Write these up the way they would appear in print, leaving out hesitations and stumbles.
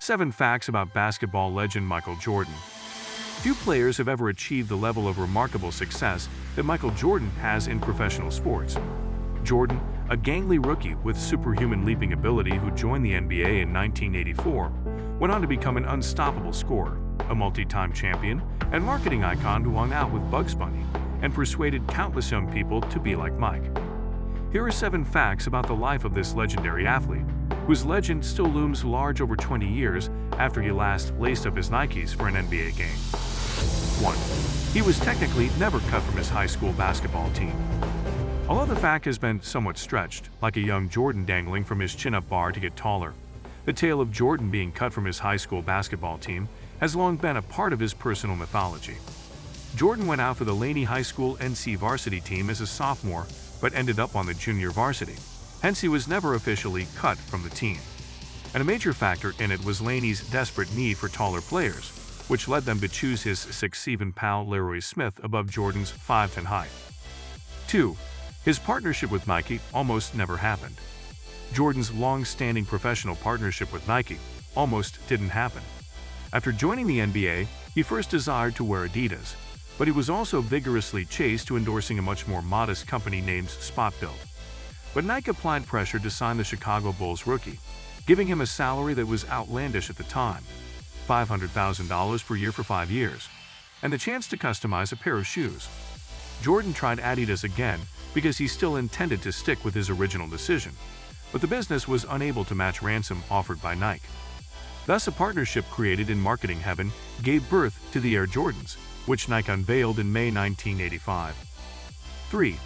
7 Facts about basketball legend Michael Jordan. Few players have ever achieved the level of remarkable success that Michael Jordan has in professional sports. Jordan, a gangly rookie with superhuman leaping ability who joined the NBA in 1984, went on to become an unstoppable scorer, a multi-time champion, and marketing icon who hung out with Bugs Bunny and persuaded countless young people to be like Mike. Here are 7 facts about the life of this legendary athlete, whose legend still looms large over 20 years after he last laced up his Nikes for an NBA game. 1. He was technically never cut from his high school basketball team. Although the fact has been somewhat stretched, like a young Jordan dangling from his chin-up bar to get taller, the tale of Jordan being cut from his high school basketball team has long been a part of his personal mythology. Jordan went out for the Laney High School NC varsity team as a sophomore, but ended up on the junior varsity. Hence, he was never officially cut from the team. And a major factor in it was Laney's desperate need for taller players, which led them to choose his 6'7" pal Leroy Smith above Jordan's 5'10" height. 2. His partnership with Nike almost never happened. Jordan's long-standing professional partnership with Nike almost didn't happen. After joining the NBA, he first desired to wear Adidas, but he was also vigorously chased to endorsing a much more modest company named Spot Build. But Nike applied pressure to sign the Chicago Bulls rookie, giving him a salary that was outlandish at the time, $500,000 per year for 5 years, and the chance to customize a pair of shoes. Jordan tried Adidas again because he still intended to stick with his original decision, but the business was unable to match ransom offered by Nike. Thus, a partnership created in marketing heaven gave birth to the Air Jordans, which Nike unveiled in May 1985. 3.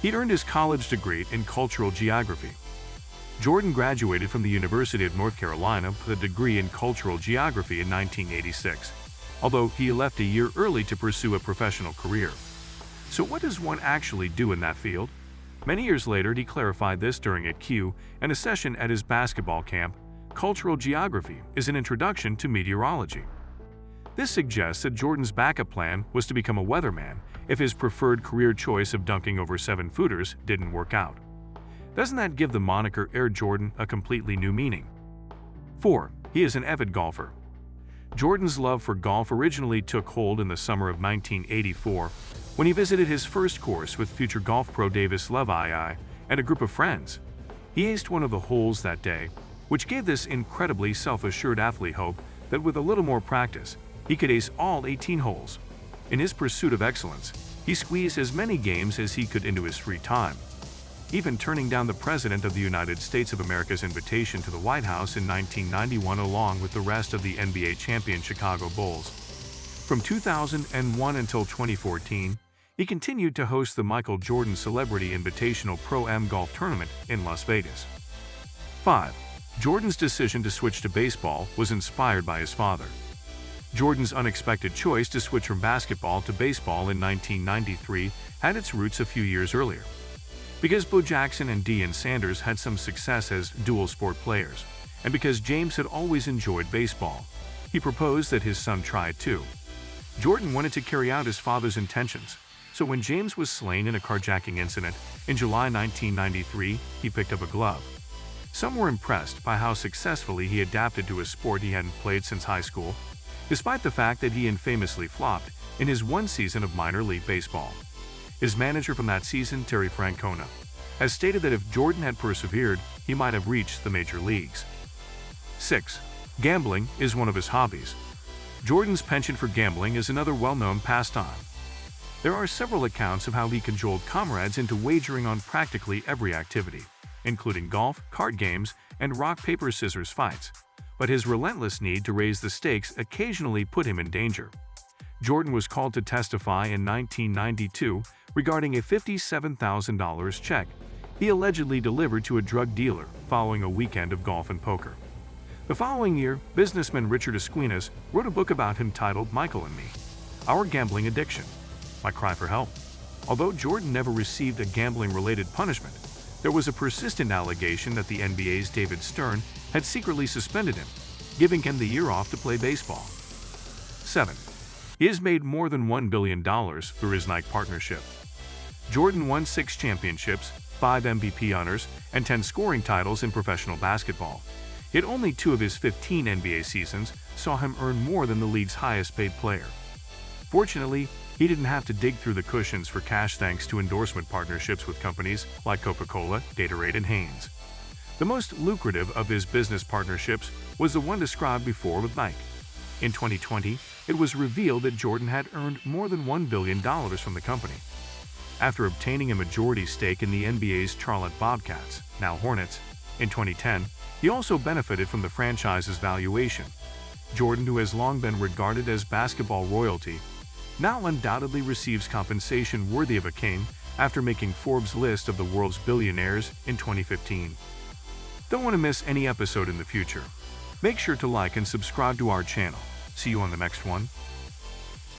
He earned his college degree in cultural geography. Jordan graduated from the University of North Carolina with a degree in cultural geography in 1986, although he left a year early to pursue a professional career. So what does one actually do in that field? Many years later, he clarified this during a Q and a session at his basketball camp. Cultural geography is an introduction to meteorology. This suggests that Jordan's backup plan was to become a weatherman if his preferred career choice of dunking over 7-footers didn't work out. Doesn't that give the moniker Air Jordan a completely new meaning? 4. He is an avid golfer. Jordan's love for golf originally took hold in the summer of 1984 when he visited his first course with future golf pro Davis Levi and a group of friends. He aced one of the holes that day, which gave this incredibly self-assured athlete hope that with a little more practice, he could ace all 18 holes. In his pursuit of excellence, he squeezed as many games as he could into his free time, even turning down the President of the United States of America's invitation to the White House in 1991 along with the rest of the NBA champion Chicago Bulls. From 2001 until 2014, he continued to host the Michael Jordan Celebrity Invitational Pro-Am Golf Tournament in Las Vegas. 5. Jordan's decision to switch to baseball was inspired by his father. Jordan's unexpected choice to switch from basketball to baseball in 1993 had its roots a few years earlier. Because Bo Jackson and Deion Sanders had some success as dual-sport players, and because James had always enjoyed baseball, he proposed that his son try it too. Jordan wanted to carry out his father's intentions, so when James was slain in a carjacking incident in July 1993, he picked up a glove. Some were impressed by how successfully he adapted to a sport he hadn't played since high school, despite the fact that he infamously flopped in his one season of minor league baseball. His manager from that season, Terry Francona, has stated that if Jordan had persevered, he might have reached the major leagues. 6. Gambling is one of his hobbies. Jordan's penchant for gambling is another well-known pastime. There are several accounts of how he cajoled comrades into wagering on practically every activity, including golf, card games, and rock-paper-scissors fights, but his relentless need to raise the stakes occasionally put him in danger. Jordan was called to testify in 1992 regarding a $57,000 check he allegedly delivered to a drug dealer following a weekend of golf and poker. The following year, businessman Richard Esquinas wrote a book about him titled Michael and Me, Our Gambling Addiction, My Cry for Help. Although Jordan never received a gambling-related punishment, there was a persistent allegation that the NBA's David Stern had secretly suspended him, giving him the year off to play baseball. 7. He has made more than $1 billion through his Nike partnership. Jordan won 6 championships, 5 MVP honors, and 10 scoring titles in professional basketball. Yet only 2 of his 15 NBA seasons saw him earn more than the league's highest-paid player. Fortunately, he didn't have to dig through the cushions for cash thanks to endorsement partnerships with companies like Coca-Cola, Gatorade, and Hanes. The most lucrative of his business partnerships was the one described before with Nike. In 2020, it was revealed that Jordan had earned more than $1 billion from the company. After obtaining a majority stake in the NBA's Charlotte Bobcats, now Hornets, in 2010, he also benefited from the franchise's valuation. Jordan, who has long been regarded as basketball royalty, now undoubtedly receives compensation worthy of a king after making Forbes' list of the world's billionaires in 2015. Don't want to miss any episode in the future. Make sure to like and subscribe to our channel. See you on the next one.